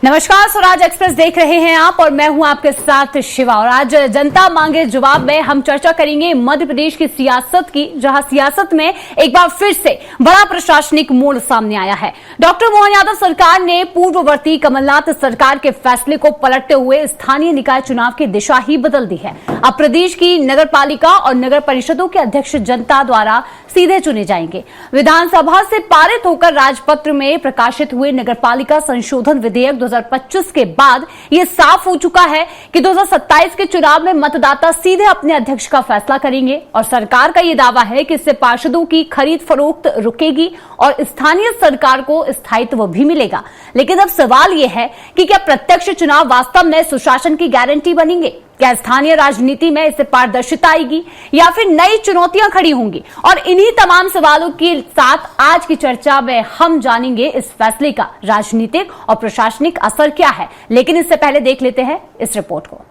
नमस्कार, स्वराज एक्सप्रेस देख रहे हैं आप और मैं हूं आपके साथ शिवा। और आज जनता मांगे जवाब में हम चर्चा करेंगे मध्य प्रदेश की सियासत की, जहां सियासत में एक बार फिर से बड़ा प्रशासनिक मोड़ सामने आया है। डॉक्टर मोहन यादव सरकार ने पूर्ववर्ती कमलनाथ सरकार के फैसले को पलटते हुए स्थानीय निकाय चुनाव की दिशा ही बदल दी है। अब प्रदेश की नगर पालिका और नगर परिषदों के अध्यक्ष जनता द्वारा सीधे चुने जाएंगे। विधानसभा से पारित होकर राजपत्र में प्रकाशित हुए नगर पालिका संशोधन विधेयक 2025 के बाद यह साफ हो चुका है कि 2027 के चुनाव में मतदाता सीधे अपने अध्यक्ष का फैसला करेंगे। और सरकार का यह दावा है कि इससे पार्षदों की खरीद फरोख्त रुकेगी और स्थानीय सरकार को स्थायित्व भी मिलेगा। लेकिन अब सवाल यह है कि क्या प्रत्यक्ष चुनाव वास्तव में सुशासन की गारंटी बनेंगे? क्या स्थानीय राजनीति में इससे पारदर्शिता आएगी या फिर नई चुनौतियां खड़ी होंगी? और इन्हीं तमाम सवालों के साथ आज की चर्चा में हम जानेंगे इस फैसले का राजनीतिक और प्रशासनिक असर क्या है। लेकिन इससे पहले देख लेते हैं इस रिपोर्ट को।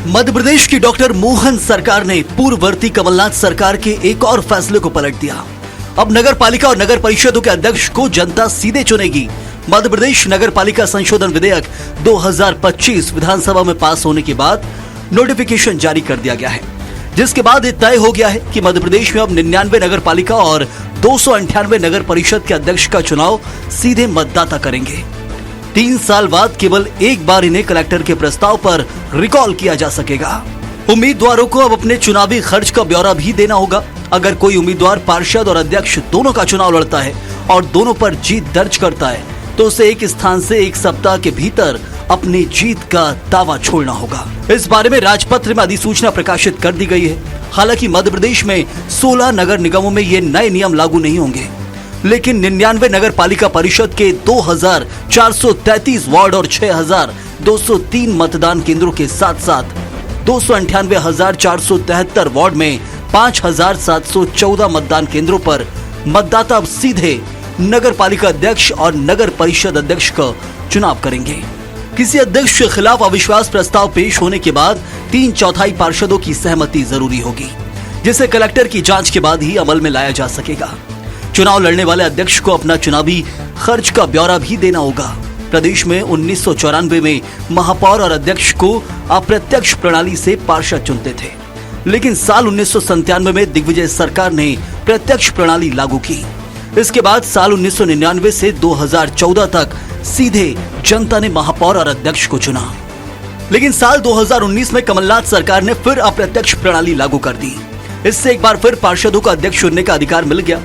मध्य प्रदेश की डॉक्टर मोहन सरकार ने पूर्ववर्ती कमलनाथ सरकार के एक और फैसले को पलट दिया। अब नगर पालिका और नगर परिषदों के अध्यक्ष को जनता सीधे चुनेगी। मध्य प्रदेश नगर पालिका संशोधन विधेयक 2025 विधानसभा में पास होने के बाद नोटिफिकेशन जारी कर दिया गया है, जिसके बाद ये तय हो गया है कि मध्य प्रदेश में अब 99 नगर पालिका और 298 नगर परिषद के अध्यक्ष का चुनाव सीधे मतदाता करेंगे। 3 साल बाद केवल एक बार इन्हें कलेक्टर के प्रस्ताव पर रिकॉल किया जा सकेगा। उम्मीदवारों को अब अपने चुनावी खर्च का ब्यौरा भी देना होगा। अगर कोई उम्मीदवार पार्षद और अध्यक्ष दोनों का चुनाव लड़ता है और दोनों पर जीत दर्ज करता है तो उसे एक स्थान से 1 सप्ताह के भीतर अपनी जीत का दावा छोड़ना होगा। इस बारे में राजपत्र में अधिसूचना प्रकाशित कर दी गई है। हालांकि मध्य प्रदेश में 16 नगर निगमों में ये नए नियम लागू नहीं होंगे, लेकिन 99 नगर पालिका परिषद के 2433 वार्ड और 6203 मतदान केंद्रों के साथ साथ 298,473 वार्ड में 5,714 मतदान केंद्रों पर मतदाता अब सीधे नगर पालिका अध्यक्ष और नगर परिषद अध्यक्ष का चुनाव करेंगे। किसी अध्यक्ष के खिलाफ अविश्वास प्रस्ताव पेश होने के बाद 3/4 पार्षदों की सहमति जरूरी होगी, जिसे कलेक्टर की जांच के बाद ही अमल में लाया जा सकेगा। चुनाव लड़ने वाले अध्यक्ष को अपना चुनावी खर्च का ब्यौरा भी देना होगा। प्रदेश में 1994 में महापौर और अध्यक्ष को अप्रत्यक्ष प्रणाली से पार्षद चुनते थे, लेकिन साल 1997 में दिग्विजय सरकार ने प्रत्यक्ष प्रणाली लागू की। इसके बाद साल 1999 से 2014 तक सीधे जनता ने महापौर और अध्यक्ष को चुना। लेकिन साल 2019 में कमलनाथ सरकार ने फिर अप्रत्यक्ष प्रणाली लागू कर दी। इससे एक बार फिर पार्षदों का अध्यक्ष चुनने का अधिकार मिल गया।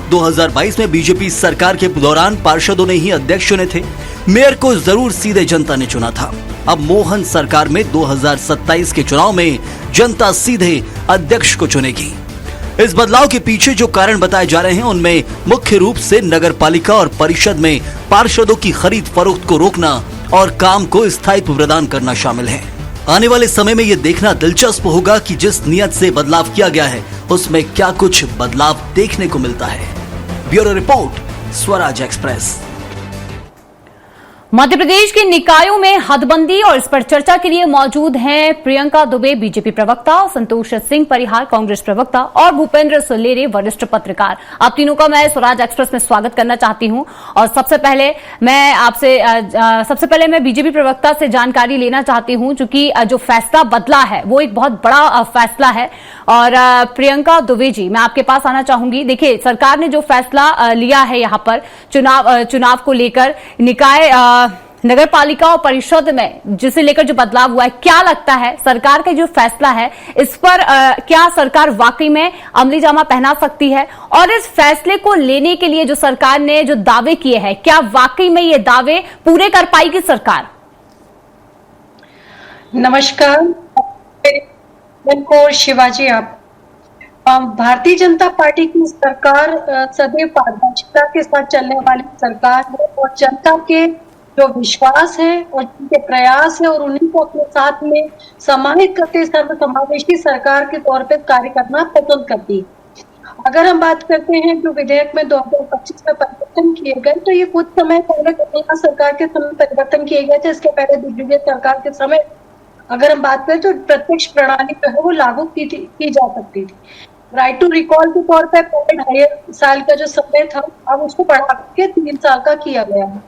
2022 में बीजेपी सरकार के दौरान पार्षदों ने ही अध्यक्ष चुने थे। मेयर को जरूर सीधे जनता ने चुना था। अब मोहन सरकार में 2027 के चुनाव में जनता सीधे अध्यक्ष को चुनेगी। इस बदलाव के पीछे जो कारण बताए जा रहे हैं उनमें मुख्य रूप से नगर पालिका और परिषद में पार्षदों की खरीद फरोख्त को रोकना और काम को स्थायित्व प्रदान करना शामिल है। आने वाले समय में ये देखना दिलचस्प होगा कि जिस नियत से बदलाव किया गया है उसमें क्या कुछ बदलाव देखने को मिलता है। Bureau report, Swaraj express. Madhya Pradesh के निकायों में हदबंदी और इस पर चर्चा के लिए मौजूद हैं प्रियंका दुबे बीजेपी प्रवक्ता, संतोष सिंह परिहार कांग्रेस प्रवक्ता और भूपेंद्र सुलेरे वरिष्ठ पत्रकार। आप तीनों का मैं स्वराज एक्सप्रेस में स्वागत करना चाहती हूं। और सबसे पहले मैं बीजेपी प्रवक्ता से जानकारी लेना चाहती हूं, चूंकि जो फैसला बदला है वो एक बहुत बड़ा फैसला है। और प्रियंका दुबे जी, मैं आपके पास आना चाहूंगी। देखिए, सरकार ने जो फैसला लिया है यहाँ पर चुनाव को लेकर, निकाय नगर पालिका और परिषद में जिसे लेकर जो बदलाव हुआ है, क्या लगता है सरकार का जो फैसला है इस पर क्या सरकार वाकई में अमली जामा पहना सकती है? और इस फैसले को लेने के लिए जो सरकार ने जो दावे किए हैं, क्या वाकई में ये दावे पूरे कर पाएगी सरकार? नमस्कार, शिवाजी। आप भारतीय जनता पार्टी की सरकार सदैव पारदर्शिता के साथ चलने वाली सरकार है और जनता के जो विश्वास है और उनके प्रयास है और उन्हीं को अपने साथ में समाहित करते सर्वसमावेशी सरकार के तौर पर कार्य करना पसंद करती है। अगर हम बात करते हैं जो विधेयक में 2025 में परिवर्तन किए गए, तो ये कुछ समय पहले कमलनाथ सरकार के समय परिवर्तन किए गए थे। इसके पहले दिग्विजय सरकार के समय अगर हम बात करें तो प्रत्यक्ष प्रणाली जो है वो लागू की जा सकती थी। राइट टू रिकॉल के तौर पे पहले 2.5 साल का जो समय था, अब उसको बढ़ा के 3 साल का किया गया है।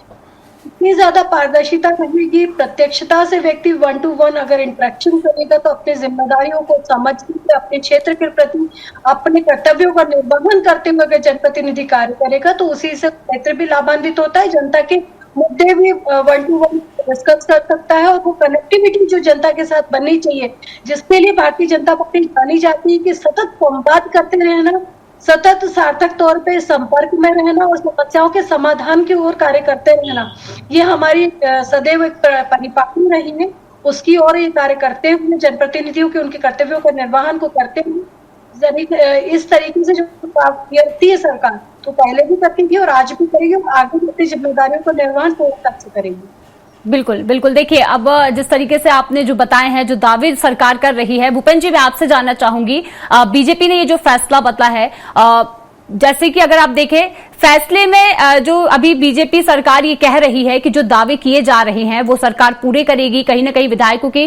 इतनी ज्यादा पारदर्शिता रहेगी, प्रत्यक्षता से व्यक्ति 1-to-1 अगर इंटरेक्शन करेगा तो अपनी जिम्मेदारियों को समझते हुए अपने क्षेत्र के प्रति अपने कर्तव्यों का निर्वहन करते हुए अगर जनप्रतिनिधि कार्य करेगा तो उसी से क्षेत्र भी लाभान्वित होता है, जनता के मुद्दे भी 1-to-1 डिस्कस कर सकता है, और वो कनेक्टिविटी जो जनता के साथ बननी चाहिए, जिसके लिए भारतीय जनता पार्टी जानी जाती है कि सतत संवाद करते रहना, सतत सार्थक तौर पे संपर्क में रहना और समस्याओं के समाधान की ओर कार्य करते रहना, ये हमारी सदैव एक परिपाटी रही है। उसकी ओर ये कार्य करते हुए जनप्रतिनिधियों के उनके कर्तव्यों का निर्वहन को करते हुए इस तरीके से जो करती है सरकार, तो पहले भी करती थी और आज भी करेगी और आगे भी अपनी जिम्मेदारियों का निर्वहन पूर्ण से करेगी। बिल्कुल बिल्कुल। देखिए, अब जिस तरीके से आपने जो बताए हैं, जो दावे सरकार कर रही है, भूपेंद्र जी मैं आपसे जानना चाहूंगी, बीजेपी ने ये जो फैसला बदला है, जैसे कि अगर आप देखें फैसले में जो अभी बीजेपी सरकार ये कह रही है कि जो दावे किए जा रहे हैं वो सरकार पूरे करेगी, कहीं ना कहीं विधायकों की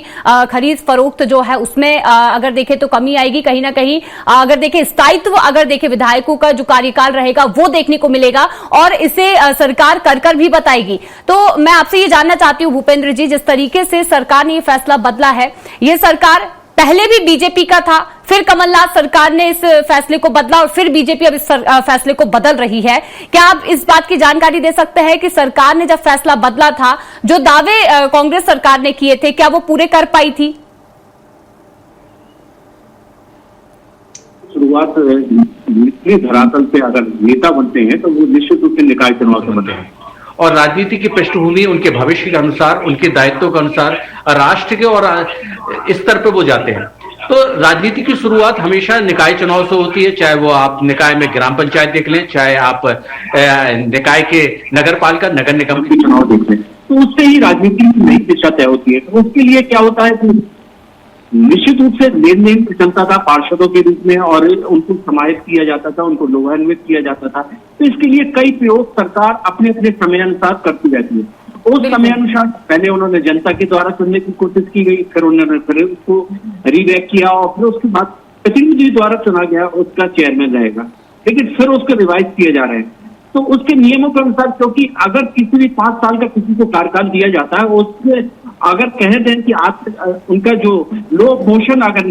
खरीद फरोख्त जो है उसमें अगर देखें तो कमी आएगी, कहीं ना कहीं अगर देखें स्थायित्व, अगर देखें विधायकों का जो कार्यकाल रहेगा वो देखने को मिलेगा और इसे सरकार कर भी बताएगी। तो मैं आपसे ये जानना चाहती हूँ भूपेंद्र जी, जिस तरीके से सरकार ने ये फैसला बदला है, ये सरकार पहले भी बीजेपी का था, फिर कमलनाथ सरकार ने इस फैसले को बदला और फिर बीजेपी अब इस फैसले को बदल रही है। क्या आप इस बात की जानकारी दे सकते हैं कि सरकार ने जब फैसला बदला था, जो दावे कांग्रेस सरकार ने किए थे, क्या वो पूरे कर पाई थी? शुरुआत निचली धरातल पे अगर नेता बनते हैं तो वो निश्चित रूप से निकाय चुनाव से बनते हैं और राजनीति की पृष्ठभूमि उनके भविष्य के अनुसार, उनके दायित्वों के अनुसार राष्ट्र के और स्तर पे वो जाते हैं। तो राजनीति की शुरुआत हमेशा निकाय चुनाव से होती है, चाहे वो आप निकाय में ग्राम पंचायत देख लें, चाहे आप निकाय के नगर पालिका, नगर निगम के चुनाव देख लें, तो उससे ही राजनीति की नई दिशा तय होती है। तो उसके लिए क्या होता है कि निश्चित रूप से लेन देन चलता था पार्षदों के रूप में और उनको समाहित किया जाता था, उनको लोकान्वित किया जाता था। तो इसके लिए कई प्रयोग सरकार अपने अपने समयानुसार करती रहती है। उस समयानुसार पहले उन्होंने जनता के द्वारा चुनने की कोशिश की गई, फिर उन्होंने फिर उसको रीवैक किया और फिर उसके बाद प्रतिनिधि द्वारा चुना गया उसका चेयरमैन रहेगा, लेकिन फिर उसको रिवाइज किए जा रहे हैं। तो उसके नियमों के अनुसार, क्योंकि अगर किसी भी 5 साल का किसी को कार्यकाल दिया जाता है, उसमें अगर कह दें कि आप उनका जो लो मोशन अगर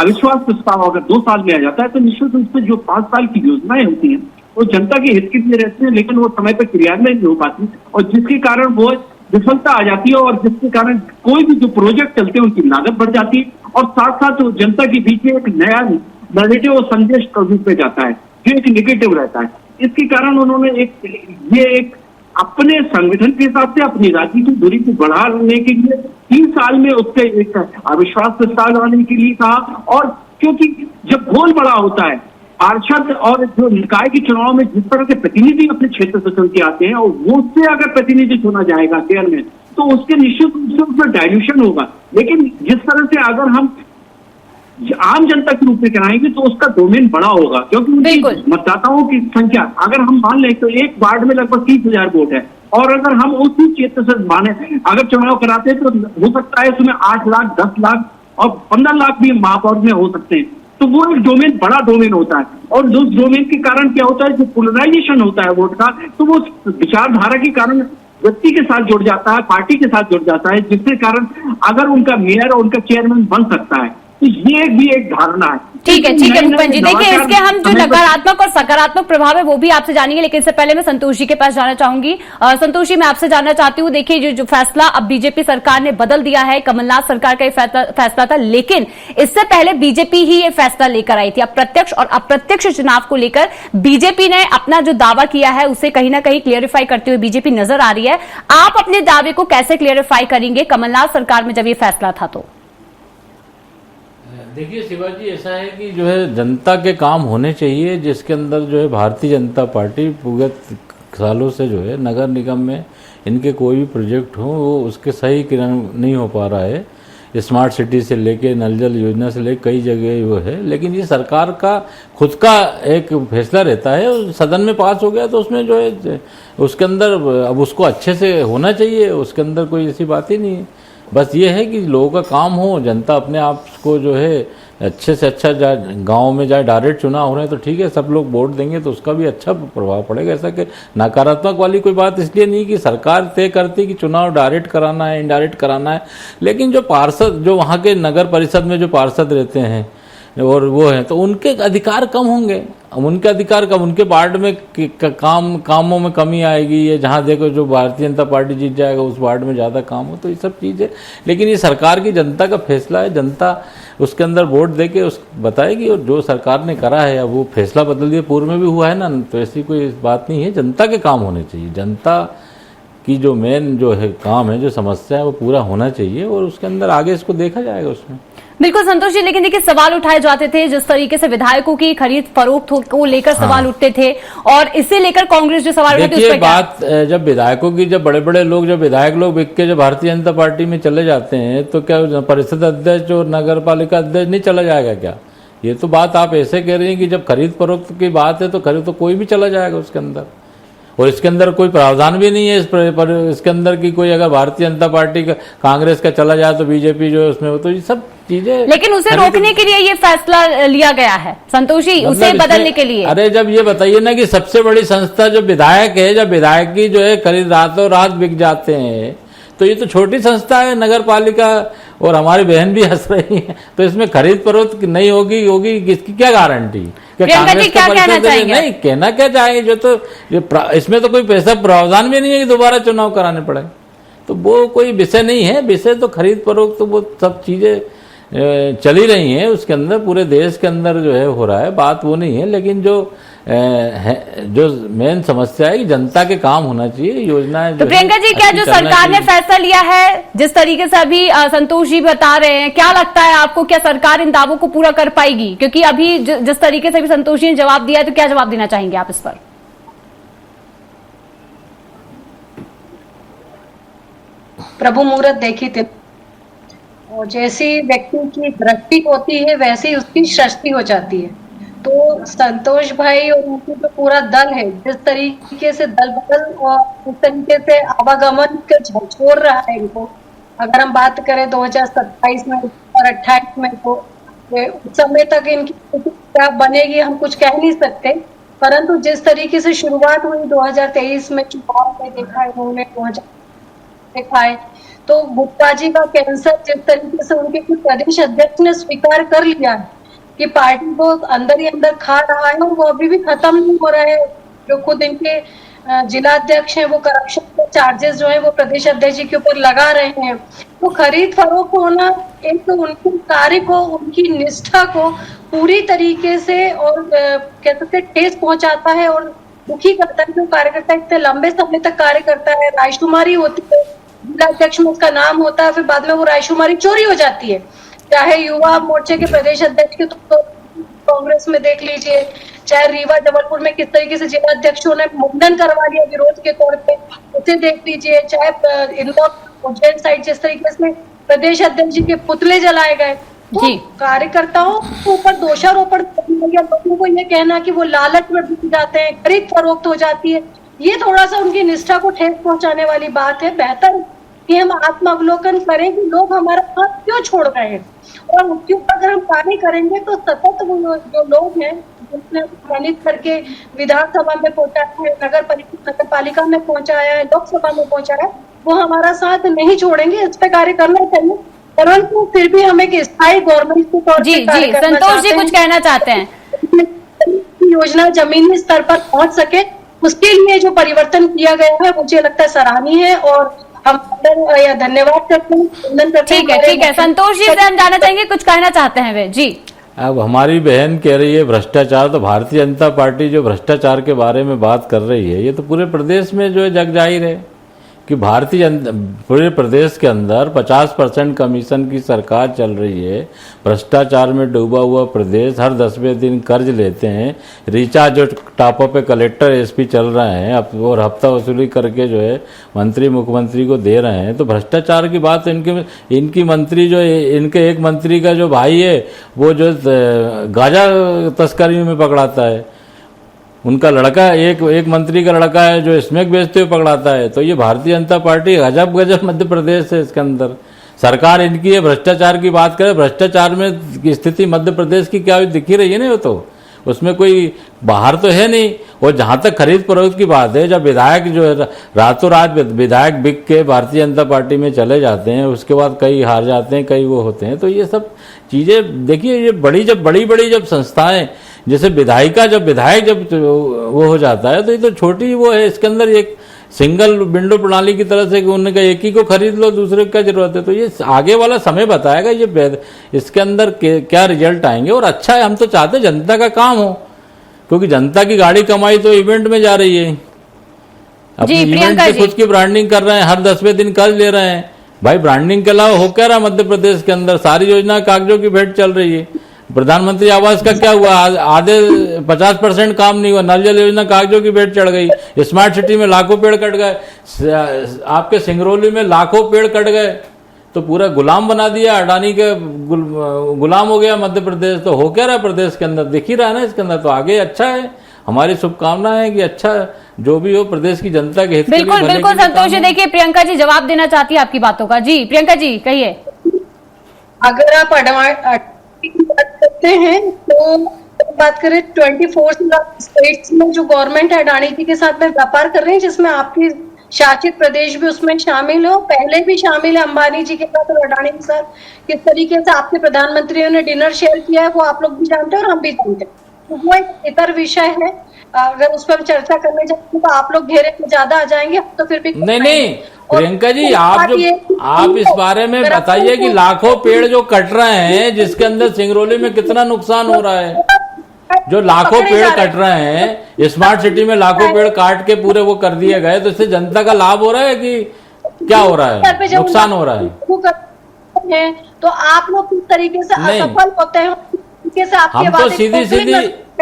अविश्वास प्रस्ताव अगर 2 साल में आ जाता है तो निश्चित रूप से जो 5 साल की योजनाएं होती हैं वो जनता के हित के लिए रहती है, लेकिन वो समय पर क्रियान्वयन नहीं हो पाती और जिसके कारण वो विफलता आ जाती है और जिसके कारण कोई भी जो प्रोजेक्ट चलते हैं उनकी लागत बढ़ जाती है और साथ साथ वो जनता के बीच में एक नया नैरेटिव और संदेश रूप में जाता है जो एक निगेटिव रहता है। इसके कारण उन्होंने एक अपने संगठन के हिसाब से अपनी राजनीतिक दूरी को बढ़ाने के लिए 3 साल में उससे एक अविश्वास प्रस्ताव लाने के लिए कहा। और क्योंकि जब गोल बड़ा होता है, पार्षद और जो निकाय के चुनाव में जिस तरह के प्रतिनिधि अपने क्षेत्र से चुन के आते हैं और वो उससे अगर प्रतिनिधि चुना जाएगा चेयर में तो उसके निश्चित रूप से उसमें डायल्यूशन होगा। लेकिन जिस तरह से अगर हम आम जनता के रूप में कराएंगे तो उसका डोमेन बड़ा होगा, क्योंकि उनकी मतदाताओं की संख्या अगर हम मान लें तो एक वार्ड में लगभग 30,000 वोट है और अगर हम उसी क्षेत्र से माने अगर चुनाव कराते हैं तो हो सकता है उसमें 8 लाख 10 लाख और 15 लाख भी महापौर में हो सकते हैं। तो वो एक डोमेन बड़ा डोमेन होता है और उस डोमेन के कारण क्या होता है, जो पोलराइजेशन होता है वोट का, तो वो विचारधारा के कारण व्यक्ति के साथ जुड़ जाता है, पार्टी के साथ जुड़ जाता है, जिसके कारण अगर उनका मेयर और उनका चेयरमैन बन सकता है तो ये भी एक धारणा है। ठीक है भूपेंद्र जी, देखिए इसके हम जो नकारात्मक और सकारात्मक प्रभाव है वो भी आपसे जानेंगे, लेकिन इससे पहले मैं संतोष जी के पास जाना चाहूंगी। संतोष जी, मैं आपसे जानना चाहती हूँ, देखिए जो फैसला अब बीजेपी सरकार ने बदल दिया है, कमलनाथ सरकार का ये फैसला था, लेकिन इससे पहले बीजेपी ही ये फैसला लेकर आई थी। अब प्रत्यक्ष और अप्रत्यक्ष चुनाव को लेकर बीजेपी ने अपना जो दावा किया है उसे कहीं ना कहीं क्लियरिफाई करते हुए बीजेपी नजर आ रही है। आप अपने दावे को कैसे क्लियरिफाई करेंगे कमलनाथ सरकार में जब ये फैसला था? तो देखिए शिवाजी, ऐसा है कि जो है जनता के काम होने चाहिए, जिसके अंदर जो है भारतीय जनता पार्टी पूरे सालों से जो है नगर निगम में इनके कोई भी प्रोजेक्ट हो वो उसके सही क्रियान्वयन नहीं हो पा रहा है। स्मार्ट सिटी से लेके नल जल योजना से लेके कई जगह वो है, लेकिन ये सरकार का खुद का एक फैसला रहता है, सदन में पास हो गया तो उसमें जो है उसके अंदर अब उसको अच्छे से होना चाहिए, उसके अंदर कोई ऐसी बात ही नहीं है। बस ये है कि लोगों का काम हो, जनता अपने आप को जो है अच्छे से अच्छा गांव में जाए डायरेक्ट चुनाव हो रहे हैं तो ठीक है, सब लोग वोट देंगे तो उसका भी अच्छा प्रभाव पड़ेगा। ऐसा कि नकारात्मक वाली कोई बात इसलिए नहीं कि सरकार तय करती कि चुनाव डायरेक्ट कराना है, इनडायरेक्ट कराना है, लेकिन जो पार्षद, जो वहाँ के नगर परिषद में जो पार्षद रहते हैं और वो हैं, तो उनके अधिकार कम होंगे। उनके अधिकार कम, उनके वार्ड में कामों में कमी आएगी। ये जहाँ देखो जो भारतीय जनता पार्टी जीत जाएगा उस वार्ड में ज़्यादा काम हो, तो ये सब चीज़ें, लेकिन ये सरकार की, जनता का फैसला है। जनता उसके अंदर वोट दे के उस बताएगी, और जो सरकार ने करा है अब वो फैसला बदल दिया, पूर्व में भी हुआ है ना, तो ऐसी कोई बात नहीं है। जनता के काम होने चाहिए, जनता की जो मेन जो है काम है, जो समस्या है वो पूरा होना चाहिए, और उसके अंदर आगे इसको देखा जाएगा उसमें। बिल्कुल संतोष जी, लेकिन देखिए सवाल उठाए जाते थे जिस तरीके से विधायकों की खरीद फरोख्त को लेकर सवाल उठते थे, और इसे लेकर कांग्रेस जो सवाल उठाती है उस पर बात, जब विधायकों की, जब बड़े बड़े लोग, जब विधायक लोग बिक के जब भारतीय जनता पार्टी में चले जाते हैं तो क्या परिषद अध्यक्ष और नगर पालिका अध्यक्ष नहीं चला जाएगा क्या? ये तो बात आप ऐसे कह रही हैं कि जब खरीद फरोख्त की बात है तो खरीद तो कोई भी चला जाएगा उसके अंदर, और इसके अंदर कोई प्रावधान भी नहीं है इसके अंदर की कोई, अगर भारतीय जनता पार्टी का, कांग्रेस का चला जाए तो बीजेपी जो है उसमें हो, तो ये सब चीजें, लेकिन उसे रोकने के लिए ये फैसला लिया गया है संतोष जी, उसे बदलने के लिए। अरे जब ये बताइए ना कि सबसे बड़ी संस्था जो विधायक है, जब विधायक की जो है खरीद रातों रात बिक जाते हैं, तो ये तो छोटी संस्था है नगर पालिका, और हमारी बहन भी हंस रही है, तो इसमें खरीद फरोख्त नहीं होगी इसकी क्या गारंटी? कांग्रेस क्या कहना चाहेंगे? नहीं कहना क्या चाहेंगे, जो तो इसमें तो कोई पैसा प्रावधान भी नहीं है कि दोबारा चुनाव कराने पड़े, तो वो कोई विषय नहीं है। विषय तो खरीद फरोख्त, तो वो सब चीजें चली रही हैं उसके अंदर, पूरे देश के अंदर जो है हो रहा है, बात वो नहीं है। लेकिन जो मेन समस्या है कि जनता के काम होना चाहिए, योजनाएं। तो प्रियंका जी, क्या जो सरकार ने फैसला लिया है, जिस तरीके से अभी संतोष जी बता रहे हैं, क्या लगता है आपको, क्या सरकार इन दावों को पूरा कर पाएगी? क्योंकि अभी जिस तरीके से अभी संतोष जी ने जवाब दिया है, तो क्या जवाब देना चाहेंगे आप इस पर? प्रभु मुहूर्त देखी थे, और जैसी व्यक्ति की दृष्टि होती है वैसी उसकी सृष्टि हो जाती है। तो संतोष भाई और उनकी जो पूरा दल है, जिस तरीके से दल बदल और जिस तरीके से आवागमन का झकझोर रहा है इनको, अगर हम बात करें 2027 में और 28 में, तो उस समय तक इनकी क्या बनेगी हम कुछ कह नहीं सकते, परंतु जिस तरीके से शुरुआत हुई 2023 में चुनाव में देखा है उन्होंने, 2000 देखा है, तो गुप्ता जी का कैंसर जिस तरीके से उनके कुछ प्रदेश अध्यक्ष ने स्वीकार कर लिया है कि पार्टी को अंदर ही अंदर खा रहा है, और वो अभी भी खत्म नहीं हो रहा है। जो खुद इनके जिला अध्यक्ष हैं वो करप्शन के चार्जेस जो है वो प्रदेश अध्यक्ष जी के ऊपर लगा रहे हैं। तो खरीद फरोख्त होना एक तो उनके कार्य को, उनकी निष्ठा को पूरी तरीके से और कह सकते ठेस पहुंचाता है और दुखी करता है। जो कार्यकर्ता इतने लंबे समय तक कार्य करता है, राजकुमारी होती है, जिला अध्यक्ष में उसका नाम होता है, फिर बाद में वो राजकुमारी चोरी हो जाती है। चाहे युवा मोर्चे के प्रदेश अध्यक्ष के तो कांग्रेस में देख लीजिए, चाहे रीवा जबलपुर में किस तरीके से जिला अध्यक्षों ने मुंडन करवा लिया विरोध के तौर पे, उसे देख लीजिए, चाहे इंदौर उज्जैन साइड जिस तरीके से प्रदेश अध्यक्ष जी के पुतले जलाए गए। तो कार्यकर्ताओं के ऊपर दोषारोपण या लोगों को ये कहना कि वो लालच में डूब जाते हैं, खरीद फरोख्त हो जाती है, ये थोड़ा सा उनकी निष्ठा को ठेस पहुंचाने वाली बात है। बेहतर कि हम आत्मावलोकन करें कि लोग हमारा साथ क्यों छोड़ रहे हैं, और उसके ऊपर अगर हम कार्य करेंगे तो सतत वो जो लोग हैं जिसने सम्मानित करके विधानसभा में पहुंचाया है, नगर पालिका में पहुंचाया है, लोकसभा में पहुंचाया है, वो हमारा साथ नहीं छोड़ेंगे। इस पे कार्य करना चाहिए, परंतु फिर भी हमें एक स्थायी गवर्नमेंट के तौर पर संतोष जी कुछ कहना चाहते हैं? योजना जमीनी स्तर पर पहुंच सके, उसके लिए जो परिवर्तन किया गया है मुझे लगता है सराहनीय है, और हम धन्यवाद करते हैं। ठीक है संतोष जी से हम जानना चाहेंगे, कुछ कहना चाहते हैं वे जी? अब हमारी बहन कह रही है भ्रष्टाचार, तो भारतीय जनता पार्टी जो भ्रष्टाचार के बारे में बात कर रही है, ये तो पूरे प्रदेश में जो है जग जाहिर है कि भारतीय जनता पूरे प्रदेश के अंदर 50% कमीशन की सरकार चल रही है। भ्रष्टाचार में डूबा हुआ प्रदेश, हर 10वें दिन कर्ज लेते हैं, रिचार्ज जो टापा पे कलेक्टर एसपी चल रहे हैं और हफ्ता वसूली करके जो है मंत्री मुख्यमंत्री को दे रहे हैं। तो भ्रष्टाचार की बात इनकी मंत्री जो इनके एक मंत्री का जो भाई है वो जो गांजा तस्करी में पकड़ाता है, उनका लड़का एक मंत्री का लड़का है जो स्मैक बेचते हुए पकड़ाता है। तो ये भारतीय जनता पार्टी गजब मध्य प्रदेश है इसके अंदर। सरकार इनकी है, भ्रष्टाचार की बात करें, भ्रष्टाचार में की स्थिति मध्य प्रदेश की क्या दिख ही रही है ना, वो तो उसमें कोई बाहर तो है नहीं। और जहां तक खरीद फरोख्त की बात है, जब विधायक जो है रातों रात विधायक बिक के भारतीय जनता पार्टी में चले जाते हैं, उसके बाद कई हार जाते हैं, कई वो होते हैं, तो ये सब चीजें देखिए, ये बड़ी जब संस्थाएं, जैसे विधायक जब वो हो जाता है, तो ये तो छोटी वो है, इसके अंदर एक सिंगल विंडो प्रणाली की तरह से उन्होंने एक ही को खरीद लो, दूसरे का जरूरत है। तो ये आगे वाला समय बताएगा ये इसके अंदर क्या रिजल्ट आएंगे। और अच्छा है, हम तो चाहते जनता का काम हो, क्योंकि जनता की गाड़ी कमाई तो इवेंट में जा रही है, अपनी इवेंट से खुद की ब्रांडिंग कर रहे हैं, हर 10वें दिन कर्ज ले रहे हैं। भाई ब्रांडिंग के अलावा हो क्या रहा मध्य प्रदेश के अंदर, सारी योजना कागजों की भेंट चल रही है। प्रधानमंत्री आवास का क्या हुआ, आधे 50% काम नहीं हुआ, नल जल योजना कागजों की भेंट चढ़ गई, स्मार्ट सिटी में लाखों पेड़ कट गए, आपके सिंगरौली में लाखों पेड़ कट गए, तो पूरा गुलाम बना दिया, अडानी के गुलाम हो गया मध्य प्रदेश। तो हो क्या रहा प्रदेश के अंदर, दिख ही रहा है ना इसके अंदर। तो आगे अच्छा है, हमारी शुभकामनाएं है कि अच्छा जो भी हो प्रदेश की जनता के हित के लिए। बिल्कुल संतोष जी, देखिए प्रियंका जी जवाब देना चाहती है आपकी बातों का। जी प्रियंका जी कहिए। अगर आप बात करते हैं तो बात करें 24 स्टेट्स में जो गवर्नमेंट है अडानी जी के साथ में व्यापार कर रहे हैं, जिसमें आपकी शासित प्रदेश भी उसमें शामिल हो, पहले भी शामिल है अंबानी जी के साथ और अडानी के साथ। किस तरीके से आपके प्रधानमंत्रियों ने डिनर शेयर किया है वो आप लोग भी जानते हैं और हम भी जानते हैं, तो वो एक इतर विषय है। अगर उस पर चर्चा करने जाएंगे तो आप लोग घेरे में ज्यादा आ जाएंगे, तो फिर भी नहीं प्रियंका जी, आप इस बारे में बताइए कि लाखों पेड़ जो कट रहे हैं, जिसके अंदर सिंगरौली में कितना नुकसान हो रहा है, जो लाखों पेड़ कट रहे हैं, स्मार्ट सिटी में लाखों पेड़ काट के पूरे वो कर दिए गए, तो इससे जनता का लाभ हो रहा है कि क्या हो रहा है, नुकसान हो रहा है? तो आप लोग किस तरीके से असफल होते हैं, हम तो सीधी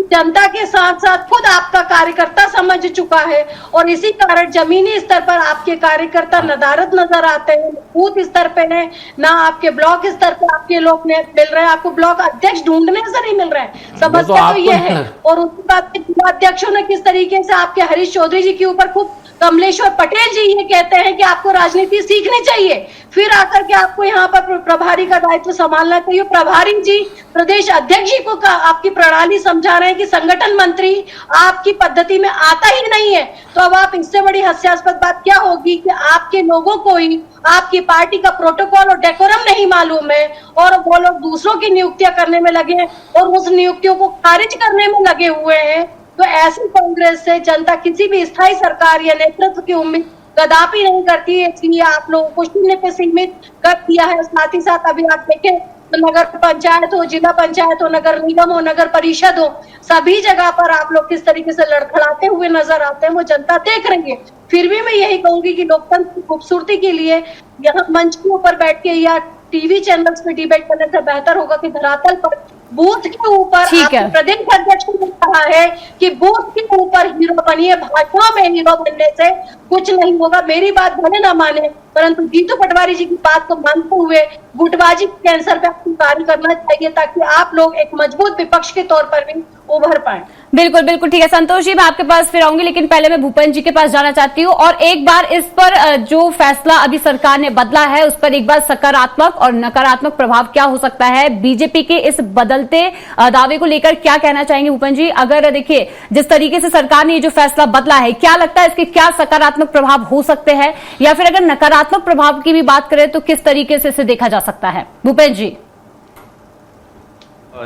जनता के साथ साथ खुद आपका कार्यकर्ता समझ चुका है, और इसी कारण जमीनी स्तर पर आपके कार्यकर्ता नदारद नजर आते हैं, बूथ स्तर पे है ना, आपके ब्लॉक स्तर पर आपके लोग मिल रहे हैं, आपको ब्लॉक अध्यक्ष ढूंढने से नहीं मिल रहे हैं। समस्या तो ये है। और उसके बाद जिला अध्यक्षों ने किस तरीके से आपके हरीश चौधरी जी के ऊपर खूब, कमलेश्वर पटेल जी ये कहते हैं कि आपको राजनीति सीखनी चाहिए, फिर आकर के आपको यहाँ पर प्रभारी का दायित्व संभालना चाहिए। प्रभारी जी प्रदेश अध्यक्ष जी को आपकी प्रणाली समझा रहे हैं कि संगठन मंत्री आपकी पद्धति में आता ही नहीं है, तो अब आप इससे बड़ी हास्यास्पद बात क्या होगी कि आपके लोगों को ही आपकी पार्टी का प्रोटोकॉल और डेकोरम नहीं मालूम है, और वो लोग दूसरों की नियुक्तियां करने में लगे हैं और उस नियुक्तियों को खारिज करने में लगे हुए हैं। तो ऐसी कांग्रेस से जनता किसी भी स्थायी सरकार या नेतृत्व की उम्मीद कदापि नहीं करती है, इसलिए आप लोगों को शून्य पे सीमित कर दिया है। साथ ही साथ अभी आप देखें तो नगर पंचायत हो, जिला पंचायत हो, नगर निगम हो, नगर परिषद हो, सभी जगह पर आप लोग किस तरीके से लड़खड़ाते हुए नजर आते हैं वो जनता देख रही है। फिर भी मैं यही कहूंगी कि लोकतंत्र की खूबसूरती के लिए यहाँ मंच के ऊपर बैठ के या टीवी चैनल्स पे डिबेट करने से बेहतर होगा कि धरातल पर बूथ के ऊपर प्रदेश अध्यक्ष ने कहा है कि बूथ के ऊपर हीरो बनिए, भाजपा में हीरो बनने से कुछ नहीं होगा। मेरी बात भले ना माने, परंतु जीतू पटवारी जी की बात को मानते हुए गुटबाजी के कैंसर पे आपको कार्य करना चाहिए, ताकि आप लोग एक मजबूत विपक्ष के तौर पर भी उभर पाए। बिल्कुल ठीक है संतोष जी, मैं आपके पास फिर आऊंगी, लेकिन पहले मैं भूपेंद्र जी के पास जाना चाहती हूँ। और एक बार इस पर जो फैसला अभी सरकार ने बदला है उस पर एक बार सकारात्मक और नकारात्मक प्रभाव क्या हो सकता है, बीजेपी के इस बदलते दावे को लेकर क्या कहना चाहेंगे भूपेंद्र जी? अगर देखिए जिस तरीके से सरकार ने जो फैसला बदला है, क्या लगता है इसके क्या सकारात्मक प्रभाव हो सकते हैं, या फिर अगर नकारात्मक प्रभाव की भी बात करें तो किस तरीके से इसे देखा जा सकता है? भूपेंद्र जी।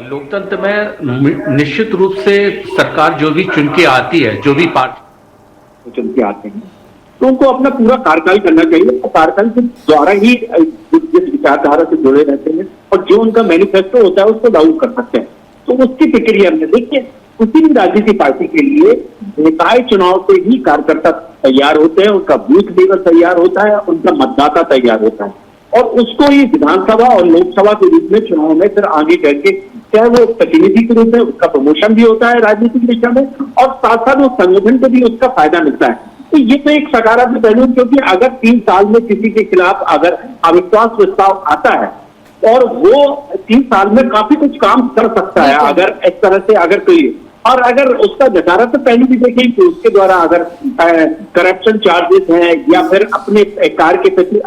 लोकतंत्र में निश्चित रूप से सरकार जो भी चुन के आती है, जो भी पार्टी चुन के आते हैं, तो उनको अपना पूरा कार्यकाल करना चाहिए। तो कार्यकाल के द्वारा ही जिस विचारधारा से जुड़े रहते हैं और जो उनका मैनिफेस्टो होता है उसको लागू कर सकते हैं। तो उसकी प्रक्रिया में देखिए, किसी भी राजनीतिक पार्टी के लिए निकाय चुनाव से ही कार्यकर्ता तैयार होते हैं, उनका बूथ लेवल तैयार होता है, उनका मतदाता तैयार होता है, और उसको ही विधानसभा और लोकसभा के रूप में चुनाव में फिर आगे करके, चाहे वो प्रतिनिधि के रूप में उसका प्रमोशन भी होता है राजनीतिक दिशा में, और साथ साथ उस संगठन को भी उसका फायदा मिलता है। तो ये तो एक सकारात्मक पहलू, क्योंकि अगर 3 साल में किसी के खिलाफ अगर अविश्वास प्रस्ताव आता है और वो 3 साल में काफी कुछ काम कर सकता है, अगर इस तरह से अगर कोई और अगर उसका नकारात्मक तो पहलू भी देखें कि उसके द्वारा अगर करप्शन चार्जेस हैं या फिर अपने कार्य के प्रति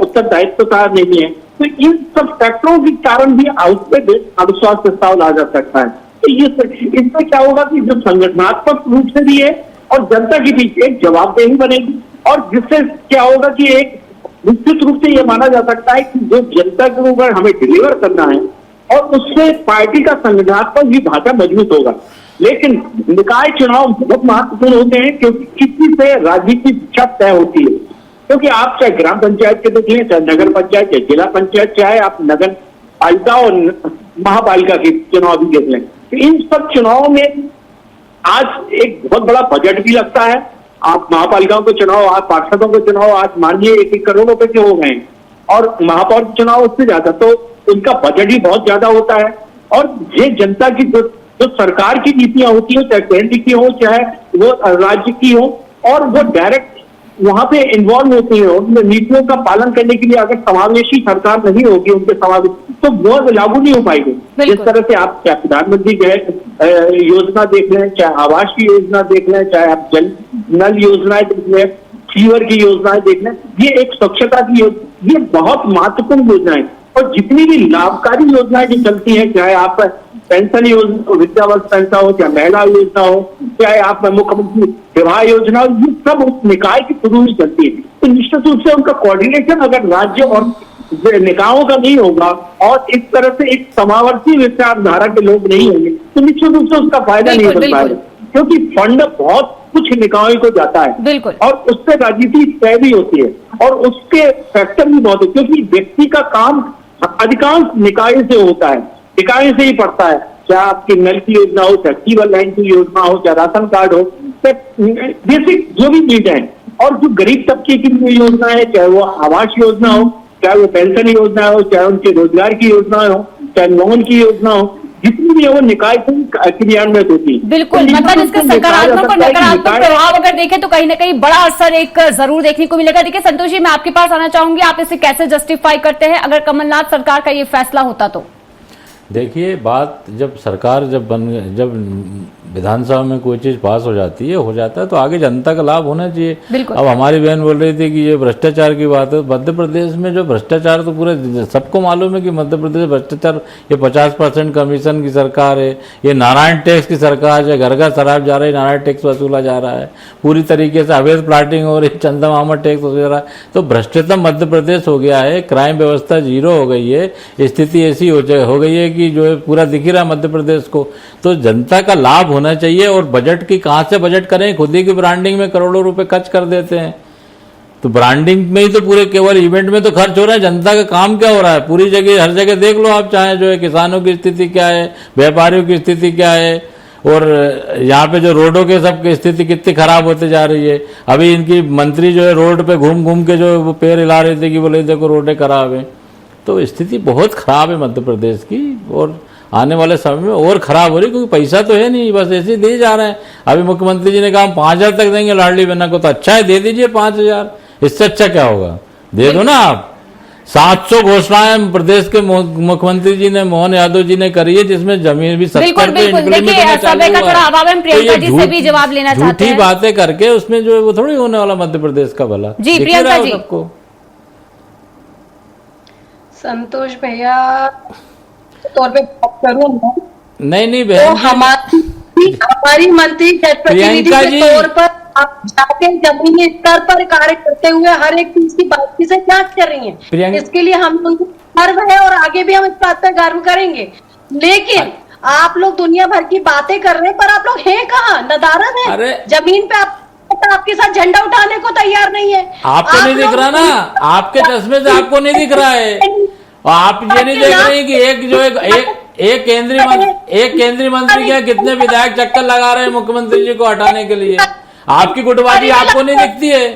उत्तरदायित्वता नहीं है, तो इन सब फैक्टरों के कारण भी आउट पे अविश्वास प्रस्ताव ला जा सकता है। तो ये इसमें क्या होगा कि जो संगठनात्मक रूप से भी है और जनता के बीच एक जवाबदेही बनेगी, और जिससे क्या होगा कि एक निश्चित रूप से ये माना जा सकता है कि जो जनता के ऊपर हमें डिलीवर करना है और उससे पार्टी का संगठनात्मक भी ढांचा मजबूत होगा। लेकिन निकाय चुनाव बहुत महत्वपूर्ण होते हैं क्योंकि किसी से राजनीति छत तय होती है, क्योंकि आप चाहे ग्राम पंचायत के देख लें, चाहे नगर पंचायत, चाहे जिला पंचायत, चाहे आप नगर पालिका और महापालिका के चुनाव भी देख लें, तो इन सब चुनावों में आज एक बहुत बड़ा बजट भी लगता है। आप महापालिकाओं के चुनाव, आप पार्षदों के चुनाव आज मानिए 1-1 करोड़ रुपए के हो गए, और महापौर के चुनाव उससे ज्यादा, तो उनका बजट ही बहुत ज्यादा होता है। और ये जनता की जो सरकार की नीतियां होती है, चाहे केंद्र की हो चाहे वो राज्य की हो, और वो डायरेक्ट वहां पे इन्वॉल्व होती है, उनमें नीतियों का पालन करने के लिए अगर समावेशी सरकार नहीं होगी उनके समावेश, तो वो लागू नहीं हो पाएगी। जिस तरह से आप चाहे प्रधानमंत्री योजना देख लें, चाहे आवास की योजना देख लें, चाहे आप जल नल योजनाएं देख लें, सीवर की योजनाएं देख लें, ये एक स्वच्छता की योजना, ये बहुत महत्वपूर्ण योजना है। और जितनी भी लाभकारी योजनाएं जो चलती हैं, चाहे आप पेंशन योजना, वृद्धावस्था पेंशन हो, चाहे महिला योजना हो, चाहे आप मुख्यमंत्री विवाह योजना हो, ये सब उस निकाय के थ्रू ही चलती है। तो निश्चित रूप से उनका कोऑर्डिनेशन अगर राज्य और निकायों का नहीं होगा और इस तरह से एक समावर्ती विचारधारा के लोग नहीं होंगे, तो निश्चित रूप से उसका फायदा नहीं बन पाएगा, क्योंकि फंड बहुत कुछ निकायों को जाता है और उससे राजनीति तय भी होती है और उसके फैक्टर भी बहुत है, क्योंकि व्यक्ति का काम अधिकांश निकाय से होता है, निकाय से ही पड़ता है। चाहे आपकी नल की योजना हो, चाहे केबल लाइन की योजना हो, चाहे राशन कार्ड हो, बेसिक जो भी चीज है, और जो गरीब तबके की योजना है, चाहे वो आवास योजना हो, चाहे वो पेंशन योजना हो, चाहे उनके रोजगार की योजना हो, चाहे लोन की योजना हो, जितनी भी है वो निकाय से क्रियान्वित होती है। बिल्कुल, तो मतलब इसका सकारात्मक और नकारात्मक प्रभाव अगर देखें तो कहीं ना कहीं बड़ा असर एक जरूर देखने को मिलेगा। देखिए संतोष जी, मैं आपके पास आना चाहूंगी, आप इसे कैसे जस्टिफाई करते हैं अगर कमलनाथ सरकार का ये फैसला होता तो? देखिए, बात जब सरकार जब विधानसभा में कोई चीज पास हो जाती है, हो जाता है, तो आगे जनता का लाभ होना चाहिए। अब हमारी बहन बोल रही थी कि ये भ्रष्टाचार की बात है। मध्य प्रदेश में जो भ्रष्टाचार, तो पूरे सबको मालूम है कि मध्य प्रदेश भ्रष्टाचार, ये 50% कमीशन की सरकार है, ये नारायण टैक्स की सरकार है, घर घर शराब जा रही है, नारायण टैक्स वसूला जा रहा है, पूरी तरीके से अवैध प्लाटिंग हो रही है, चंदा मामा टैक्स वसूल रहा है। तो भ्रष्टतम मध्य प्रदेश हो गया है, क्राइम व्यवस्था जीरो हो गई है, स्थिति ऐसी हो गई है कि जो है पूरा दिख ही रहा मध्य प्रदेश को। तो जनता का लाभ होना चाहिए, और बजट की कहां से बजट करें, खुद ही की ब्रांडिंग में करोड़ों रुपए खर्च कर देते हैं। तो ब्रांडिंग में ही तो पूरे केवल इवेंट में तो खर्च हो रहा है, जनता का काम क्या हो रहा है? पूरी जगह हर जगह देख लो आप, चाहे जो है किसानों की स्थिति क्या है, व्यापारियों की स्थिति क्या है, और यहाँ पे जो रोडों के सबकी स्थिति कितनी खराब होती जा रही है। अभी इनकी मंत्री जो है रोड पे घूम घूम के जो वो पैर हिला रहे थे कि बोले देखो रोडें खराब है। तो स्थिति बहुत खराब है मध्य प्रदेश की, और आने वाले समय में और खराब हो रही, क्योंकि पैसा तो है नहीं, बस ऐसे दे जा रहे हैं। अभी मुख्यमंत्री जी ने कहा हम 5,000 तक देंगे लाडली बहना को, तो अच्छा है, दे दीजिए 5,000, इससे अच्छा क्या होगा? दे दो ना आप। 700 घोषणाएं प्रदेश के मुख्यमंत्री जी ने, मोहन यादव जी ने करी है, जिसमें जमीन भी 70 पे झूठी बातें करके उसमें जो है वो थोड़ी होने वाला मध्य प्रदेश का भला। जी प्रियंका जी, सबको संतोष भैया तौर पे बात करूं नहीं तो हमारी मंत्री जनप्रतिनिधि के तौर पर आप जाके जमीनी स्तर पर कार्य करते हुए हर एक चीज की बातचीत से जांच कर रही हैं। इसके लिए हम उनको गर्व है और आगे भी हम इस बात पर गर्व करेंगे। लेकिन आप लोग दुनिया भर की बातें कर रहे हैं, पर आप लोग हैं कहाँ? नदारद है जमीन पे। आपके साथ झंडा उठाने को तैयार नहीं है। आपको नहीं दिख रहा ना, आपके चश्मे से आपको नहीं दिख रहा है। आप ये नहीं देख रहे कि एक जो एक केंद्रीय मंत्री क्या कितने विधायक चक्कर लगा रहे हैं मुख्यमंत्री जी को हटाने के लिए। आपकी गुटबाजी आपको नहीं दिखती है।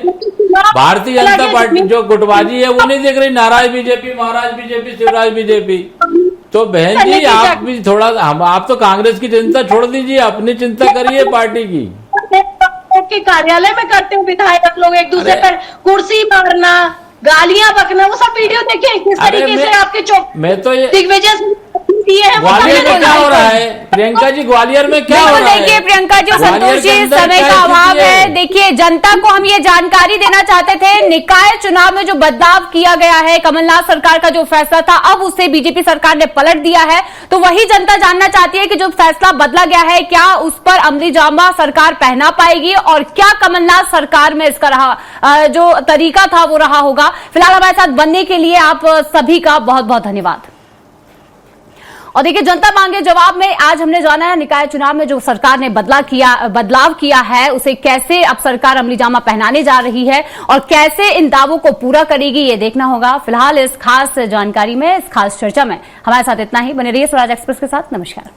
भारतीय जनता पार्टी जो गुटबाजी है वो नहीं दिख रही। नाराज बीजेपी, महाराज बीजेपी, शिवराज बीजेपी। तो बहन जी आप भी थोड़ा, आप तो कांग्रेस की चिंता छोड़ दीजिए, अपनी चिंता करिए पार्टी की। के कार्यालय में करते हैं विधायक लोग एक दूसरे पर कुर्सी मारना, गालियां बकना, वो सब वीडियो देखें किस तरीके से आपके चौक मैं तो ये दिग्विजय दिए हैं। ग्वालियर में क्या हो रहा है प्रियंका जी? ग्वालियर में क्या हो बिल्कुल रहा है? देखिए प्रियंका जी, ग्वालियर संतोष के जी, अंदर समय क्या का अभाव स्थिति है। देखिए जनता को हम ये जानकारी देना चाहते थे, निकाय चुनाव में जो बदलाव किया गया है, कमलनाथ सरकार का जो फैसला था अब उसे बीजेपी सरकार ने पलट दिया है, तो वही जनता जानना चाहती है कि जो फैसला बदला गया है क्या उस पर अमली जामा सरकार पहना पाएगी और क्या कमलनाथ सरकार में इसका रहा जो तरीका था वो रहा होगा। फिलहाल हमारे साथ बनने के लिए आप सभी का बहुत बहुत धन्यवाद। और देखिए जनता मांगे जवाब में आज हमने जाना है निकाय चुनाव में जो सरकार ने बदलाव किया है उसे कैसे अब सरकार अमली जामा पहनाने जा रही है और कैसे इन दावों को पूरा करेगी ये देखना होगा। फिलहाल इस खास जानकारी में, इस खास चर्चा में हमारे साथ इतना ही। बने रहिए स्वराज एक्सप्रेस के साथ। नमस्कार।